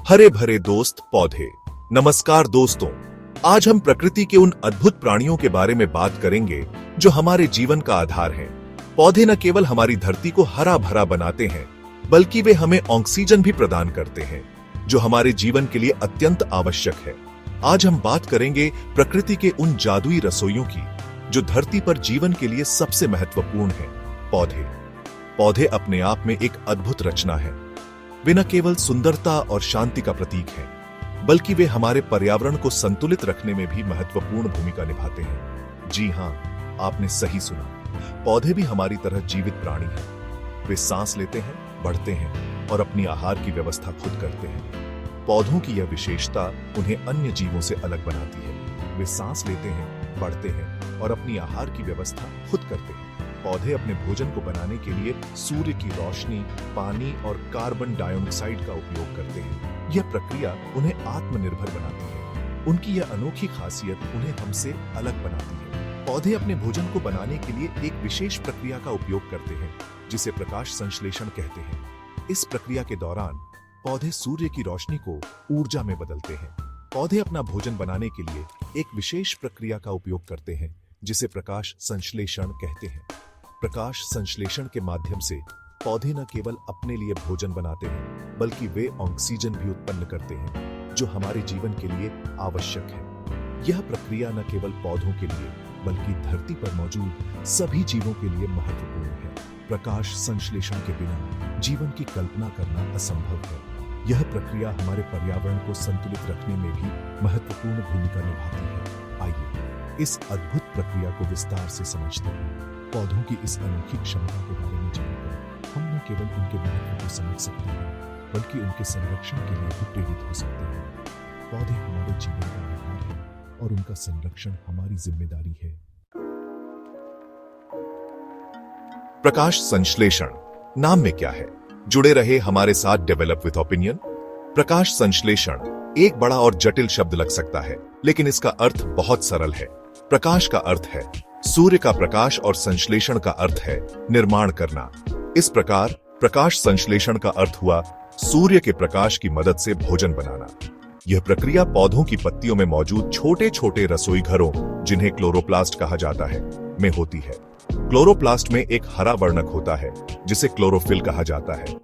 हरे भरे दोस्त पौधे। नमस्कार दोस्तों, आज हम प्रकृति के उन अद्भुत प्राणियों के बारे में बात करेंगे जो हमारे जीवन का आधार हैं। पौधे न केवल हमारी धरती को हरा भरा बनाते हैं, बल्कि वे हमें ऑक्सीजन भी प्रदान करते हैं, जो हमारे जीवन के लिए अत्यंत आवश्यक है। आज हम बात करेंगे प्रकृति के उन जादुई रसोइयों की जो धरती पर जीवन के लिए सबसे महत्वपूर्ण है। पौधे अपने आप में एक अद्भुत रचना है। वे न केवल सुंदरता और शांति का प्रतीक हैं, बल्कि वे हमारे पर्यावरण को संतुलित रखने में भी महत्वपूर्ण भूमिका निभाते हैं। जी हां, आपने सही सुना, पौधे भी हमारी तरह जीवित प्राणी हैं। वे सांस लेते हैं, बढ़ते हैं और अपनी आहार की व्यवस्था खुद करते हैं। पौधों की यह विशेषता उन्हें अन्य जीवों से अलग बनाती है। वे सांस लेते हैं, बढ़ते हैं और अपनी आहार की व्यवस्था खुद करते हैं। पौधे अपने भोजन को बनाने के लिए सूर्य की रोशनी, पानी और कार्बन डाइऑक्साइड का उपयोग करते हैं। यह प्रक्रिया उन्हें आत्मनिर्भर बनाती है। उनकी यह अनोखी खासियत उन्हें हमसे अलग बनाती है। पौधे अपने भोजन को बनाने के लिए एक विशेष प्रक्रिया का उपयोग करते हैं, जिसे प्रकाश संश्लेषण कहते हैं। इस प्रक्रिया के दौरान पौधे सूर्य की रोशनी को ऊर्जा में बदलते हैं। पौधे अपना भोजन बनाने के लिए एक विशेष प्रक्रिया का उपयोग करते हैं, जिसे प्रकाश संश्लेषण कहते हैं। प्रकाश संश्लेषण के माध्यम से पौधे न केवल अपने लिए भोजन बनाते हैं, बल्कि वे ऑक्सीजन भी उत्पन्न करते हैं, जो हमारे जीवन के लिए आवश्यक है। यह प्रक्रिया न केवल पौधों के लिए, बल्कि धरती पर मौजूद सभी जीवों के लिए महत्वपूर्ण है। प्रकाश संश्लेषण के बिना जीवन की कल्पना करना असंभव है। यह प्रक्रिया हमारे पर्यावरण को संतुलित रखने में भी महत्वपूर्ण भूमिका निभाती है। आइए इस अद्भुत प्रक्रिया को विस्तार से समझते हैं। पौधों की इस अनोखी क्षमता के बारे में जानकर हम न केवल उनके महत्व को समझ सकते हैं, बल्कि उनके संरक्षण के लिए भी प्रेरित हो सकते हैं। पौधे हमारे जीवन का आधार है और उनका संरक्षण हमारी जिम्मेदारी है। प्रकाश संश्लेषण नाम में क्या है? जुड़े रहे हमारे साथ डेवलप विद ओपिनियन। प्रकाश संश्लेषण एक बड़ा और जटिल शब्द लग सकता है, लेकिन इसका अर्थ बहुत सरल है। प्रकाश का अर्थ है सूर्य का प्रकाश और संश्लेषण का अर्थ है निर्माण करना। इस प्रकार प्रकाश संश्लेषण का अर्थ हुआ सूर्य के प्रकाश की मदद से भोजन बनाना। यह प्रक्रिया पौधों की पत्तियों में मौजूद छोटे छोटे रसोई घरों, जिन्हें क्लोरोप्लास्ट कहा जाता है, में होती है। क्लोरोप्लास्ट में एक हरा वर्णक होता है, जिसे क्लोरोफिल कहा जाता है,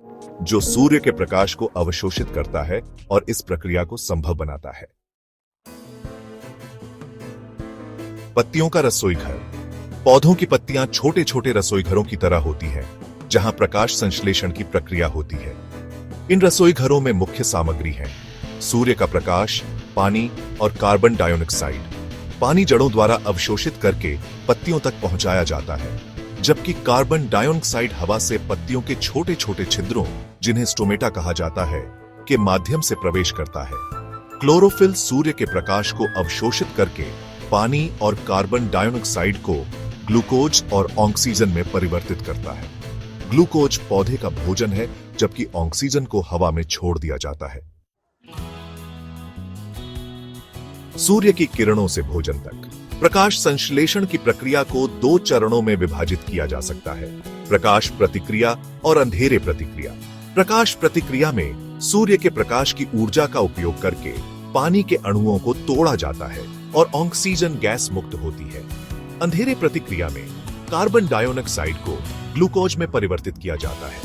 जो सूर्य के प्रकाश को अवशोषित करता है और इस प्रक्रिया को संभव बनाता है। पत्तियों का रसोई घर। पौधों की पत्तियां छोटे छोटे रसोई घरों की तरह होती हैं, जहां प्रकाश संश्लेषण की प्रक्रिया होती है। इन रसोई घरों में मुख्य सामग्री है सूर्य का प्रकाश, पानी और कार्बन डाइऑक्साइड। पानी जड़ों द्वारा अवशोषित करके पत्तियों तक पहुंचाया जाता है, जबकि कार्बन डाइऑक्साइड हवा से पत्तियों के छोटे छोटे छिद्रों, जिन्हें स्टोमेटा कहा जाता है, के माध्यम से प्रवेश करता है। क्लोरोफिल सूर्य के प्रकाश को अवशोषित करके पानी और कार्बन डाइऑक्साइड को ग्लूकोज और ऑक्सीजन में परिवर्तित करता है। ग्लूकोज पौधे का भोजन है, जबकि ऑक्सीजन को हवा में छोड़ दिया जाता है। सूर्य की किरणों से भोजन तक। प्रकाश संश्लेषण की प्रक्रिया को दो चरणों में विभाजित किया जा सकता है: प्रकाश प्रतिक्रिया और अंधेरे प्रतिक्रिया। प्रकाश प्रतिक्रिया में सूर्य के प्रकाश की ऊर्जा का उपयोग करके पानी के अणुओं को तोड़ा जाता है और ऑक्सीजन गैस मुक्त होती है। अंधेरे प्रतिक्रिया में कार्बन डाइऑक्साइड को ग्लूकोज में परिवर्तित किया जाता है।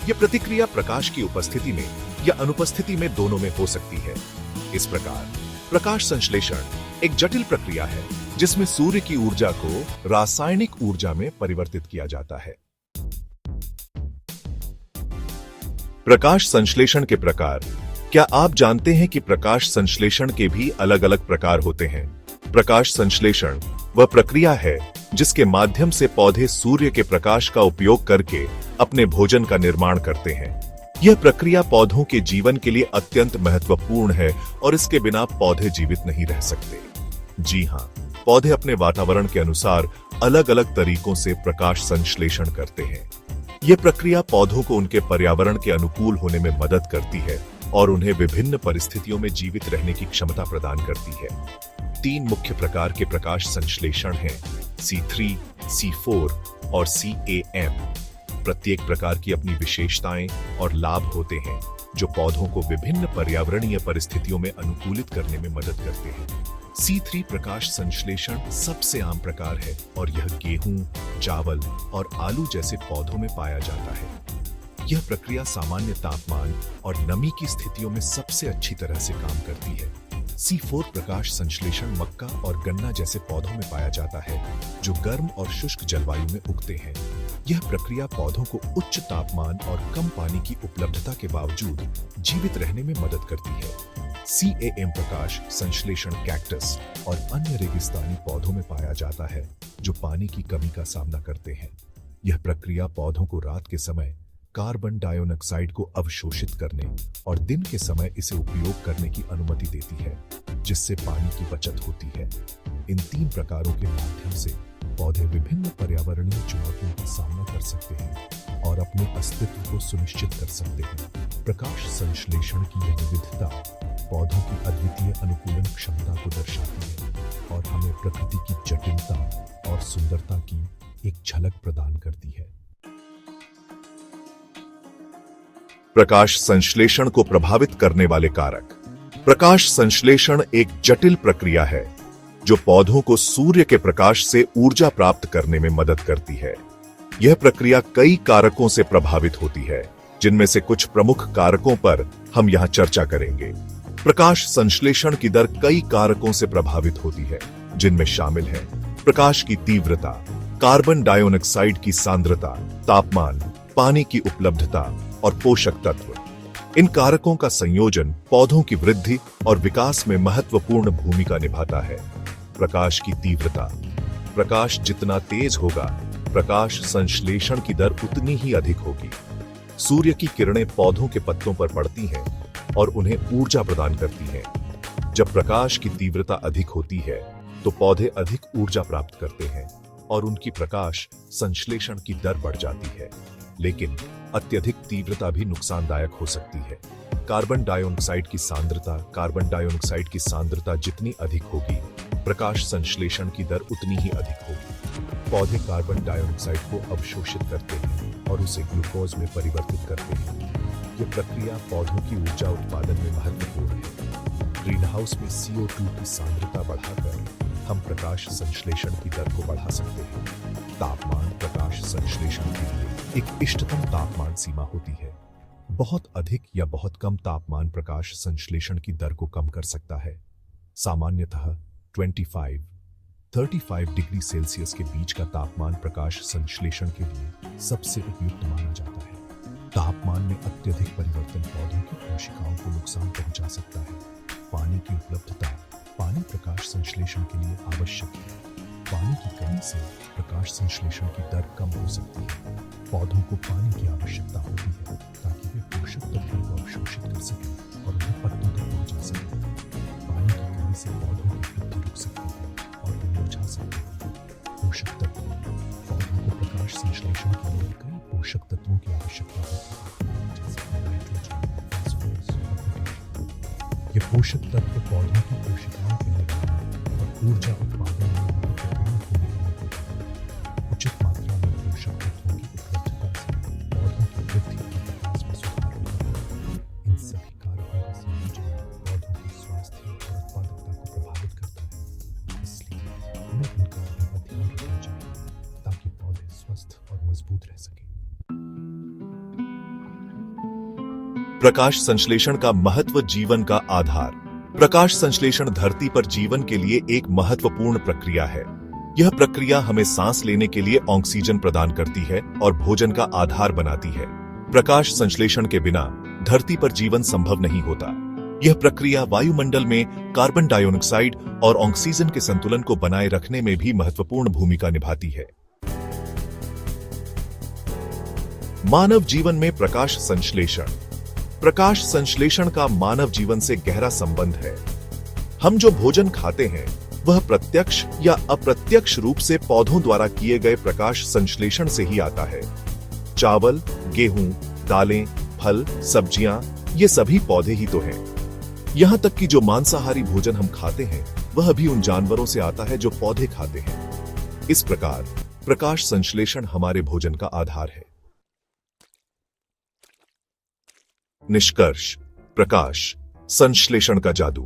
यह प्रतिक्रिया प्रकाश की उपस्थिति में या अनुपस्थिति में दोनों में हो सकती है। इस प्रकार प्रकाश संश्लेषण एक जटिल प्रक्रिया है, जिसमें सूर्य की ऊर्जा को रासायनिक ऊर्जा में परिवर्तित किया जाता है। प्रकाश संश्लेषण के प्रकार। क्या आप जानते हैं कि प्रकाश संश्लेषण के भी अलग अलग प्रकार होते हैं? प्रकाश संश्लेषण वह प्रक्रिया है जिसके माध्यम से पौधे सूर्य के प्रकाश का उपयोग करके अपने भोजन का निर्माण करते हैं। यह प्रक्रिया पौधों के जीवन के लिए अत्यंत महत्वपूर्ण है और इसके बिना पौधे जीवित नहीं रह सकते। जी हां, पौधे अपने वातावरण के अनुसार अलग अलग तरीकों से प्रकाश संश्लेषण करते हैं। यह प्रक्रिया पौधों को उनके पर्यावरण के अनुकूल होने में मदद करती है और उन्हें विभिन्न परिस्थितियों में जीवित रहने की क्षमता प्रदान करती है। 3 मुख्य प्रकार के प्रकाश संश्लेषण हैं: C3, C4 और CAM। प्रत्येक प्रकार की अपनी विशेषताएं और लाभ होते हैं। जो पौधों को विभिन्न पर्यावरणीय परिस्थितियों में अनुकूलित करने में मदद करते हैं। C3 प्रकाश संश्लेषण सबसे आम प्रकार है और यह गेहूं, चावल और आलू जैसे पौधों में पाया जाता है। यह प्रक्रिया सामान्य तापमान और नमी की स्थितियों में सबसे अच्छी तरह से काम करती है। C4 प्रकाश संश्लेषण मक्का और गन्ना जैसे पौधों में पाया जाता है, जो गर्म और शुष्क जलवायु में उगते हैं। यह प्रक्रिया पौधों को उच्च तापमान और कम पानी की उपलब्धता के बावजूद जीवित रहने में मदद करती है। CAM प्रकाश संश्लेषण कैक्टस और अन्य रेगिस्तानी पौधों में पाया जाता है, जो पानी की कमी का सामना करते हैं। यह प्रक्रिया पौधों को रात के समय कार्बन डाइऑक्साइड को अवशोषित करने और दिन के समय इसे उपयोग करने की अनुमति देती है, जिससे पानी की बचत होती है। इन 3 प्रकारों के माध्यम से पौधे विभिन्न पर्यावरणीय चुनौतियों का सामना कर सकते हैं और अपने अस्तित्व को सुनिश्चित कर सकते हैं। प्रकाश संश्लेषण की यह विविधता पौधों की अद्वितीय अनुकूलन क्षमता को दर्शाती है और हमें प्रकृति की जटिलता और सुंदरता की एक झलक प्रदान करती है। प्रकाश संश्लेषण को प्रभावित करने वाले कारक। प्रकाश संश्लेषण एक जटिल प्रक्रिया है जो पौधों को सूर्य के प्रकाश से ऊर्जा प्राप्त करने में मदद करती है। यह प्रक्रिया कई कारकों से प्रभावित होती है, जिनमें से कुछ प्रमुख कारकों पर हम यहां चर्चा करेंगे। प्रकाश संश्लेषण की दर कई कारकों से प्रभावित होती है, जिनमें शामिल है प्रकाश की तीव्रता, कार्बन डाइऑक्साइड की सांद्रता, तापमान, पानी की उपलब्धता और पोषक तत्व। इन कारकों का संयोजन पौधों की वृद्धि और विकास में महत्वपूर्ण भूमिका निभाता है। प्रकाश की तीव्रता। प्रकाश जितना तेज होगा, प्रकाश संश्लेषण की दर उतनी ही अधिक होगी। सूर्य की किरणें पौधों के पत्तों पर पड़ती हैं और उन्हें ऊर्जा प्रदान करती हैं। जब प्रकाश की तीव्रता अधिक होती है, तो पौधे अधिक ऊर्जा प्राप्त करते हैं और उनकी प्रकाश संश्लेषण की दर बढ़ जाती है। लेकिन अत्यधिक तीव्रता भी नुकसानदायक हो सकती है। कार्बन डाइऑक्साइड की सांद्रता। कार्बन डाइऑक्साइड की सांद्रता जितनी अधिक होगी, प्रकाश संश्लेषण की दर उतनी ही अधिक होगी। पौधे कार्बन डाइऑक्साइड को अवशोषित करते हैं और उसे ग्लूकोज में परिवर्तित करते हैं। यह प्रक्रिया पौधों की ऊर्जा उत्पादन में महत्वपूर्ण है। ग्रीनहाउस में CO2 की सांद्रता बढ़ाकर हम प्रकाश संश्लेषण की दर को बढ़ा सकते हैं। तापमान। प्रकाश संश्लेषण के लिए एक इष्टतम तापमान सीमा होती है। बहुत अधिक या बहुत कम तापमान प्रकाश संश्लेषण की दर को कम कर सकता है। सामान्यतः 25-35 डिग्री सेल्सियस के बीच का तापमान प्रकाश संश्लेषण के लिए सबसे उपयुक्त माना जाता है। तापमान में अत्यधिक परिवर्तन पौधों की कोशिकाओं को नुकसान पहुंचा सकता है। पानी की उपलब्धता। पानी प्रकाश संश्लेषण के लिए आवश्यक है। पानी की कमी से प्रकाश संश्लेषण की दर कम हो सकती है। पौधों को पानी की आवश्यकता होती है ताकि वे पोषक तत्वों को अवशोषित कर सकें और उन्हें पत्तों तक पहुंचा सकें। पानी की कमी से पौधों की वृद्धि रुक सकती है और वे मुरझा सकते हैं। पोषक तत्व। पौधों को प्रकाश संश्लेषण के लिए कई पोषक तत्वों की आवश्यकता होती है, जैसे नाइट्रोजन, फास्फोरस और पोटेशियम। ये पोषक तत्व पौधों की कोशिकाओं के निर्माण और ऊर्जा उत्पादन में महत्वपूर्ण भूमिका निभाते हैं। उचित मात्रा में पोषक तत्वों की उपलब्धता से पौधों की वृद्धि और विकास में सुधार होता है। इन सभी कारकों का संयोजन पौधों के स्वास्थ्य और उत्पादकता को प्रभावित करता है। इसलिए हमें इन कारकों का ध्यान रखना चाहिए ताकि पौधे स्वस्थ और मजबूत रह सकें। प्रकाश संश्लेषण का महत्व। जीवन का आधार। प्रकाश संश्लेषण धरती पर जीवन के लिए एक महत्वपूर्ण प्रक्रिया है। यह प्रक्रिया हमें सांस लेने के लिए ऑक्सीजन प्रदान करती है और भोजन का आधार बनाती है। प्रकाश संश्लेषण के बिना धरती पर जीवन संभव नहीं होता। यह प्रक्रिया वायुमंडल में कार्बन डाइऑक्साइड और ऑक्सीजन के संतुलन को बनाए रखने में भी महत्वपूर्ण भूमिका निभाती है। मानव जीवन में प्रकाश संश्लेषण। प्रकाश संश्लेषण का मानव जीवन से गहरा संबंध है। हम जो भोजन खाते हैं वह प्रत्यक्ष या अप्रत्यक्ष रूप से पौधों द्वारा किए गए प्रकाश संश्लेषण से ही आता है। चावल, गेहूं, दालें, फल, सब्जियां, ये सभी पौधे ही तो हैं। यहां तक कि जो मांसाहारी भोजन हम खाते हैं वह भी उन जानवरों से आता है जो पौधे खाते हैं। इस प्रकार प्रकाश संश्लेषण हमारे भोजन का आधार है। निष्कर्ष, प्रकाश संश्लेषण का जादू।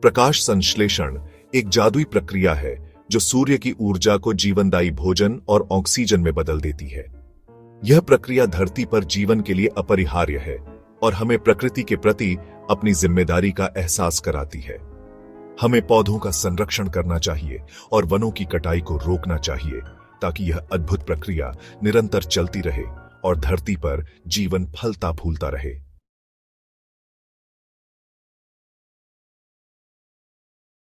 प्रकाश संश्लेषण एक जादुई प्रक्रिया है जो सूर्य की ऊर्जा को जीवनदायी भोजन और ऑक्सीजन में बदल देती है। यह प्रक्रिया धरती पर जीवन के लिए अपरिहार्य है और हमें प्रकृति के प्रति अपनी जिम्मेदारी का एहसास कराती है। हमें पौधों का संरक्षण करना चाहिए और वनों की कटाई को रोकना चाहिए ताकि यह अद्भुत प्रक्रिया निरंतर चलती रहे और धरती पर जीवन फलता फूलता रहे।